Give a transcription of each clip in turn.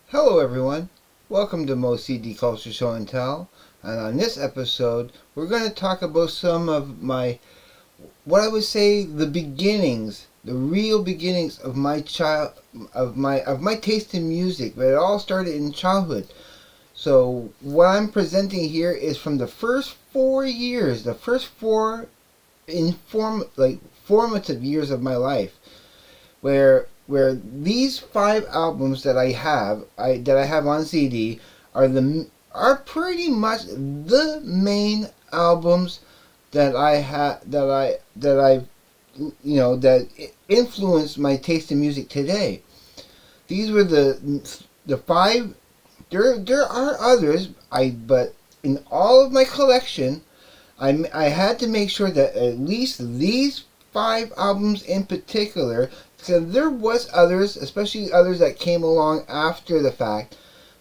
Hello everyone, welcome to Moe'S CD Culture Show and Tell, and on this episode we're going to talk about some of what I would say the beginnings, the real beginnings of my taste in music. But it all started in childhood. So what I'm presenting here is from the first 4 years, the first four formative years of my life, where these 5 albums that I have on CD are pretty much the main albums that that influenced my taste in music today. These were the five. There are others, but in all of my collection, I had to make sure that at least these 5 albums in particular, because there was others, especially others that came along after the fact,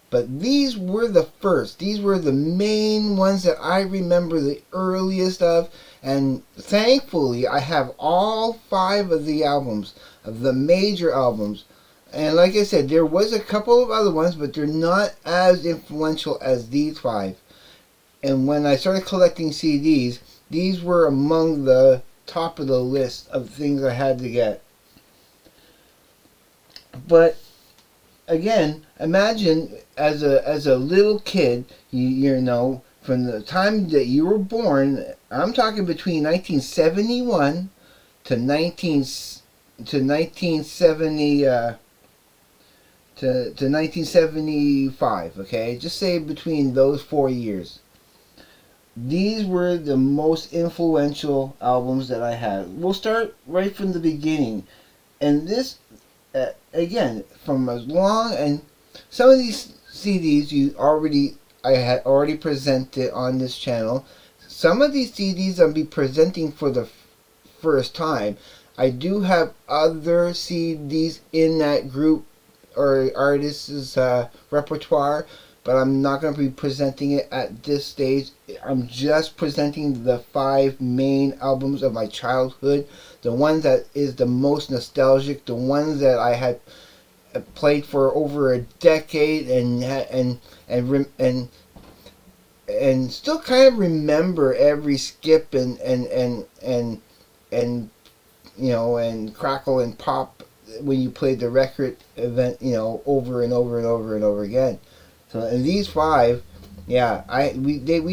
but these were the first. These were the main ones that I remember the earliest of, and thankfully I have all 5 of the albums, of the major albums. And like I said, there was a couple of other ones, but they're not as influential as these 5. And when I started collecting CDs, these were among the top of the list of things I had to get. But again, imagine as a little kid, you know, from the time that you were born, I'm talking between 1971 to 1975, okay? Just say between those 4 years. These were the most influential albums that I had. We'll start right from the beginning. And this, again, from as long, and some of these CDs I had already presented on this channel. Some of these CDs I'll be presenting for the first time. I do have other CDs in that group or artist's repertoire, but I'm not going to be presenting it at this stage. I'm just presenting the 5 main albums of my childhood, the ones that is the most nostalgic, the ones that I had played for over a decade and still kind of remember every skip and crackle and pop when you played the record event, over and over and over and over again. So in these 5, we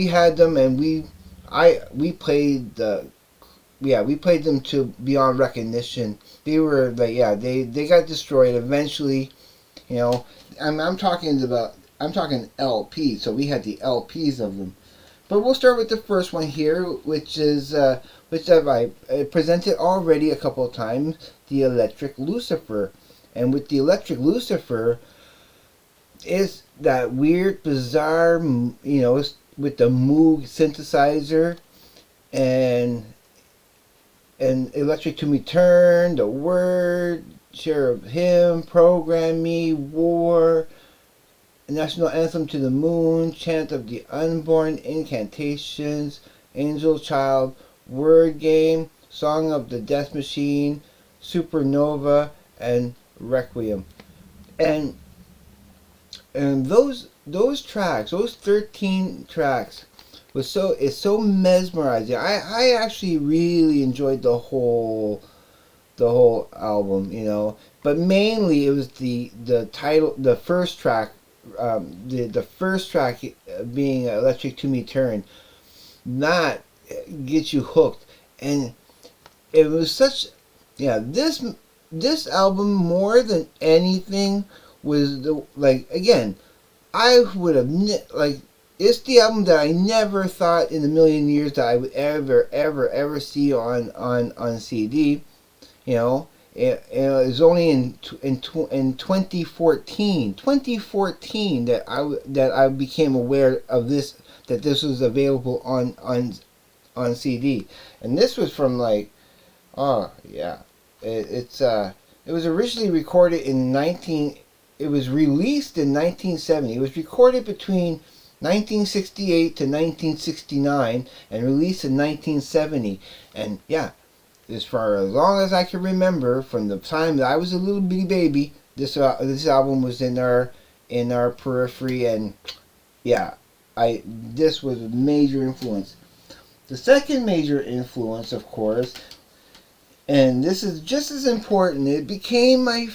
had them, and we played we played them to beyond recognition. They were they got destroyed eventually. I'm talking LPs, so we had the LPs of them. But we'll start with the first one here, which I presented already a couple of times, the Electric Lucifer. And with the Electric Lucifer is that weird, bizarre, with the Moog synthesizer and Electric to Me Turn, The Word, Share of Him, Program Me, War, National Anthem to the Moon, Chant of the Unborn, Incantations, Angel Child, Word Game, Song of the Death Machine, Supernova, and Requiem. And those tracks, those 13 tracks, is so mesmerizing. I actually really enjoyed the whole album, but mainly it was the title, the first track, the first track being Electric to Me Turn. That gets you hooked, and it was such, this album more than anything was again, I would have it's the album that I never thought in a million years that I would ever see on CD. It was only in 2014 that I became aware of this, that this was available on CD. And this was from it was originally recorded it was released in 1970. It was recorded between 1968 to 1969 and released in 1970. And as far as long as I can remember, from the time that I was a little bitty baby, this album was in our in our periphery, and yeah, this was a major influence. The second major influence, of course, and this is just as important, it became my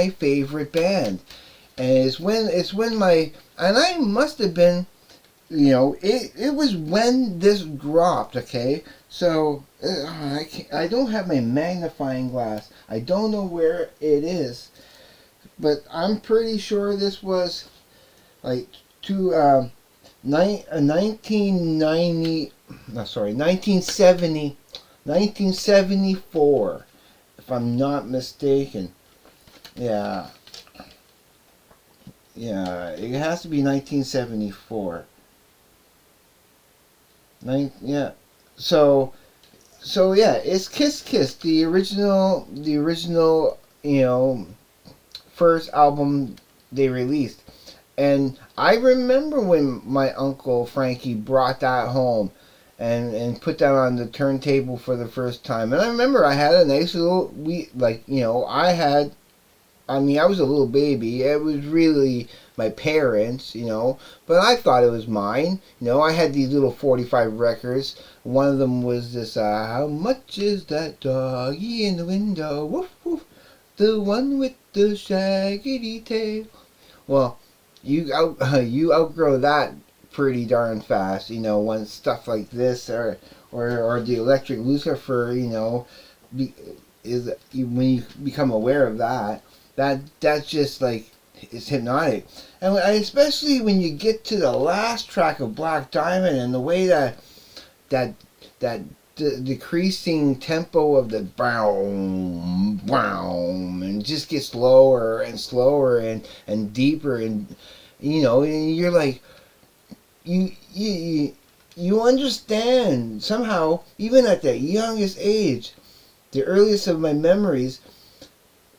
favorite band. And it's when my, and I must have been, it was when this dropped, okay? So I don't have my magnifying glass. I don't know where it is, but I'm pretty sure this was like 1990, no, sorry, 1974, if I'm not mistaken. Yeah, it has to be 1974. Yeah. So yeah, it's Kiss Kiss, the original, first album they released. And I remember when my uncle Frankie brought that home and put that on the turntable for the first time. And I remember I had a nice little, I was a little baby. It was really my parents, but I thought it was mine. I had these little 45 records. One of them was this, how much is that doggy in the window? Woof, woof. The one with the shaggy tail. Well, you outgrow that pretty darn fast, when stuff like this or the Electric Lucifer, is when you become aware of that's just like, it's hypnotic. And especially when you get to the last track of Black Diamond and the way that the decreasing tempo of the boom, boom, and just gets slower and slower and deeper, and and you're like, you understand somehow, even at the youngest age, the earliest of my memories,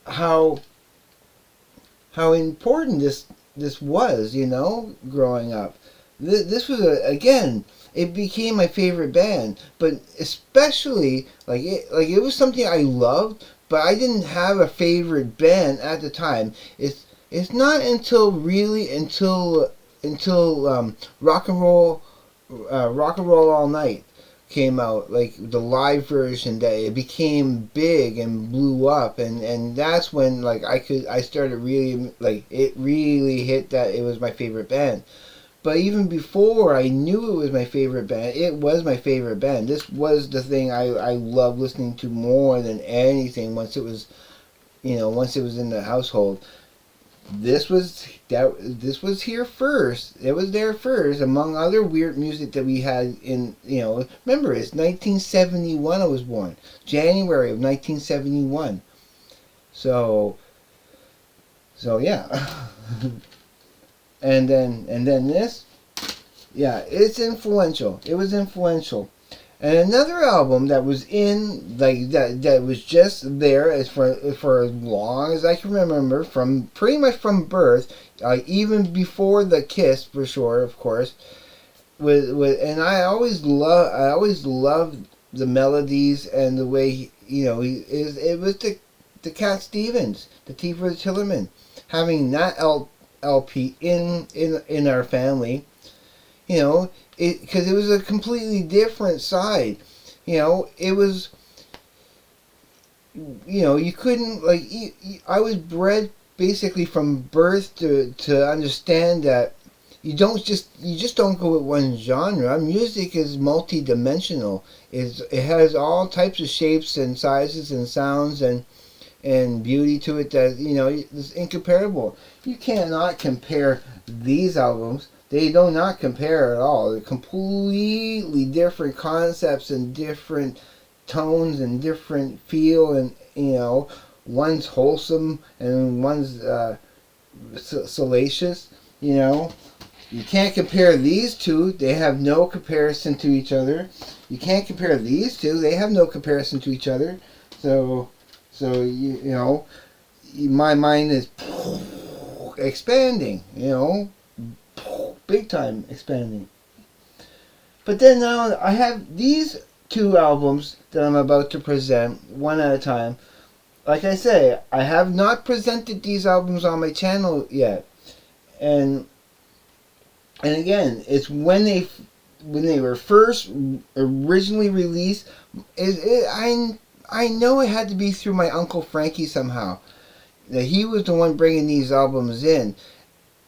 how important this was, growing up. This was again, it became my favorite band, but especially it was something I loved, but I didn't have a favorite band at the time. It's not until Rock and Roll All Night came out, like the live version, that it became big and blew up, and that's when I started really, it really hit that it was my favorite band. But even before I knew it was my favorite band, it was my favorite band. This was the thing I loved listening to more than anything once it was in the household. This was here first. It was there first, among other weird music that we had in, remember, it's 1971 I was born. January of 1971. So yeah. and then this, yeah, it's influential. It was influential. And another album that was in, that was just there as for as long as I can remember, from pretty much from birth, even before the Kiss, for sure, of course. And I always loved the melodies and the way it was the Cat Stevens, the T for the Tillerman, having that LP in our family, because it was a completely different side. It was, you couldn't, I was bred basically from birth to understand that you just don't go with one genre. Music is multi-dimensional. It has all types of shapes and sizes and sounds and beauty to it that is incomparable. You cannot compare these albums. They do not compare at all. They're completely different concepts and different tones and different feel, and one's wholesome and one's salacious. You can't compare these two. They have no comparison to each other. You can't compare these two. They have no comparison to each other. So my mind is expanding. Big time expanding. But then now I have these two albums that I'm about to present, one at a time. like I say, I have not presented these albums on my channel yet, and again, it's when they were first originally released. I know it had to be through my uncle Frankie somehow. That he was the one bringing these albums in,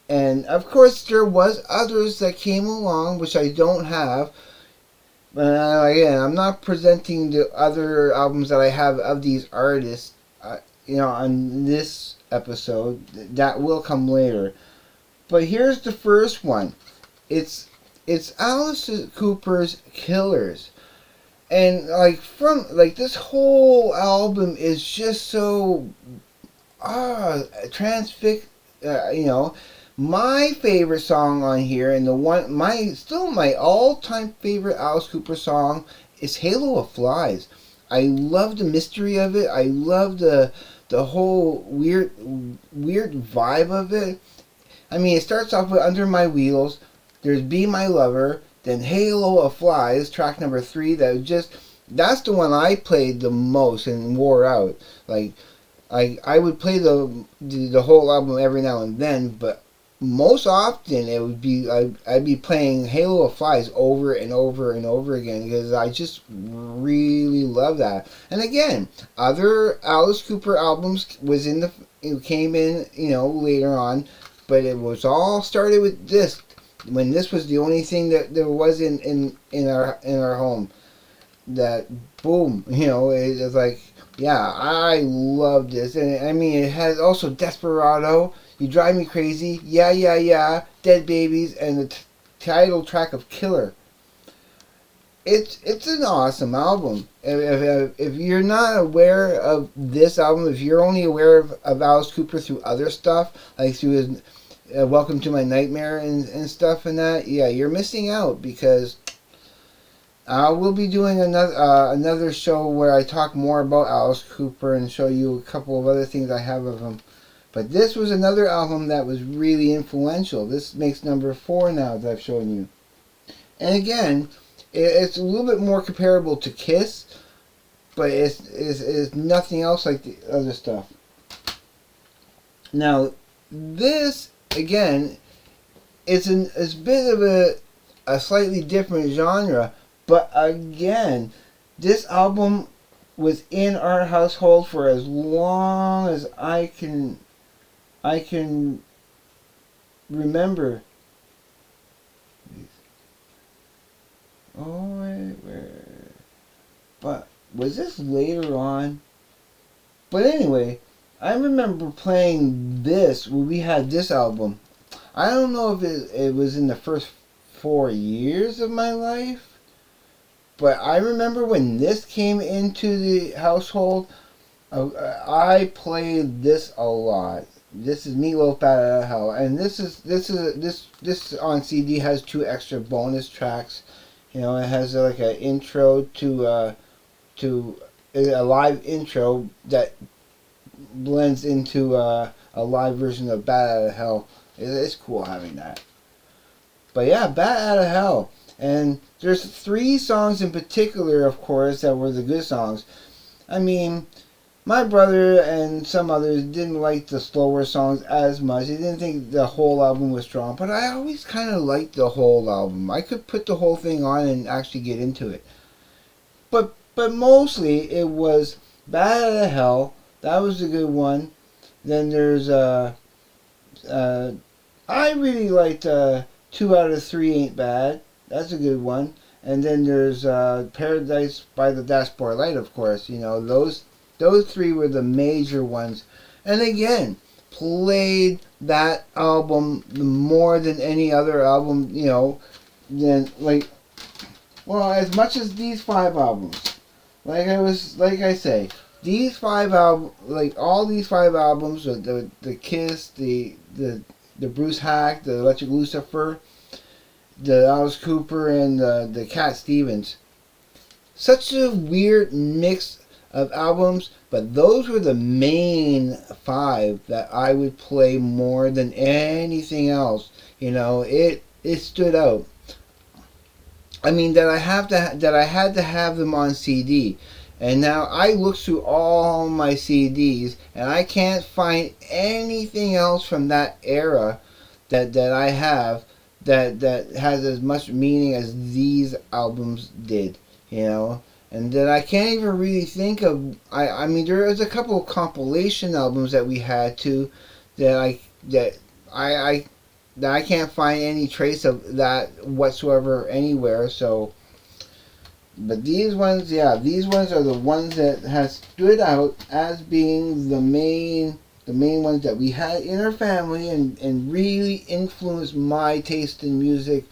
and of course there was others that came along which I don't have. But again, I'm not presenting the other albums that I have of these artists, on this episode. That will come later. But here's the first one. It's Alice Cooper's Killers. And this whole album is just so transfix. My favorite song on here, and my all-time favorite Alice Cooper song is "Halo of Flies." I love the mystery of it. I love the whole weird vibe of it. I mean, it starts off with "Under My Wheels." There's "Be My Lover." Then "Halo of Flies," track number 3. That's the one I played the most and wore out. Like, I would play the whole album every now and then, but most often it would be I'd be playing "Halo of Flies" over and over and over again because I just really love that. And again, other Alice Cooper albums came in later on, but it was all started with this, when this was the only thing that there was in our home. That boom, it was like, yeah, I love this. And I mean, it has also "Desperado," "You Drive Me Crazy," "Yeah, Yeah, Yeah," "Dead Babies," and the title track of "Killer." It's an awesome album. If you're not aware of this album, if you're only aware of Alice Cooper through other stuff, like through his "Welcome to My Nightmare" and stuff and that, yeah, you're missing out, because I will be doing another show where I talk more about Alice Cooper and show you a couple of other things I have of him. But this was another album that was really influential. This makes number 4 now that I've shown you. And again, it's a little bit more comparable to Kiss, but it's nothing else like the other stuff. Now, this, again, it's a bit of a slightly different genre. But again, this album was in our household for as long as I can remember. Oh, but was this later on? But anyway, I remember playing this when we had this album. I don't know if it was in the first 4 years of my life. But I remember when this came into the household, I played this a lot. This is Meatloaf "Bat Out of Hell," and this on CD has 2 extra bonus tracks. It has like an intro to a live intro that blends into a live version of "Bat Out of Hell." It's cool having that. But yeah, "Bat Out of Hell." And there's 3 songs in particular, of course, that were the good songs. I mean, my brother and some others didn't like the slower songs as much. They didn't think the whole album was strong. But I always kind of liked the whole album. I could put the whole thing on and actually get into it. But mostly it was "Bat Out of Hell." That was a good one. Then there's I really liked 2 Out of 3 Ain't Bad. That's a good one. And then there's "Paradise by the Dashboard Light," of course. Those 3 were the major ones. And again, played that album more than any other album, than as much as these 5 albums. Like I say, these 5 albums, all these 5 albums, the Kiss, the Bruce Hack, the Electric Lucifer, the Alice Cooper, and the Cat Stevens. Such a weird mix of albums, but those were the main 5 that I would play more than anything else. It stood out. I mean, that I had to have them on CD. And now I look through all my CDs and I can't find anything else from that era that I have that has as much meaning as these albums did, you know. And that I can't even really think of. I mean, there is a couple of compilation albums that we had too, that I that I can't find any trace of that whatsoever anywhere. So, but these ones, yeah, these ones are the ones that has stood out as being the main ones that we had in our family and really influenced my taste in music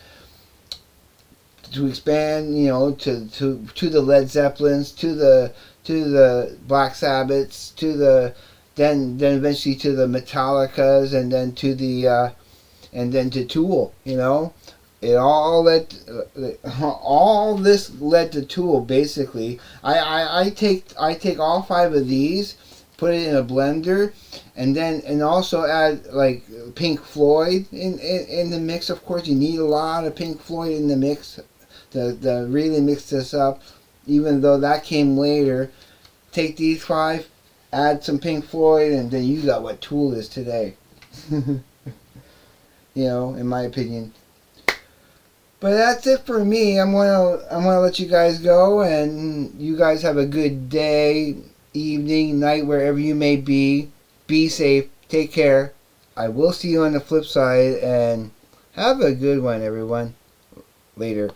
to expand, you know, to the Led Zeppelins, to the Black Sabbaths, to the then eventually to the Metallicas, and then to the and then to Tool. You know, it all led all this led to Tool. Basically, I take all five of these, put it in a blender, and also add like Pink Floyd in the mix. Of course, you need a lot of Pink Floyd in the mix to really mix this up, even though that came later. Take these five, add some Pink Floyd, and then you got what Tool is today. You know, in my opinion. But that's it for me. I'm gonna let you guys go, and you guys have a good day, evening, night, wherever you may be. Be safe. Take care. I will see you on the flip side, and have a good one, everyone. Later.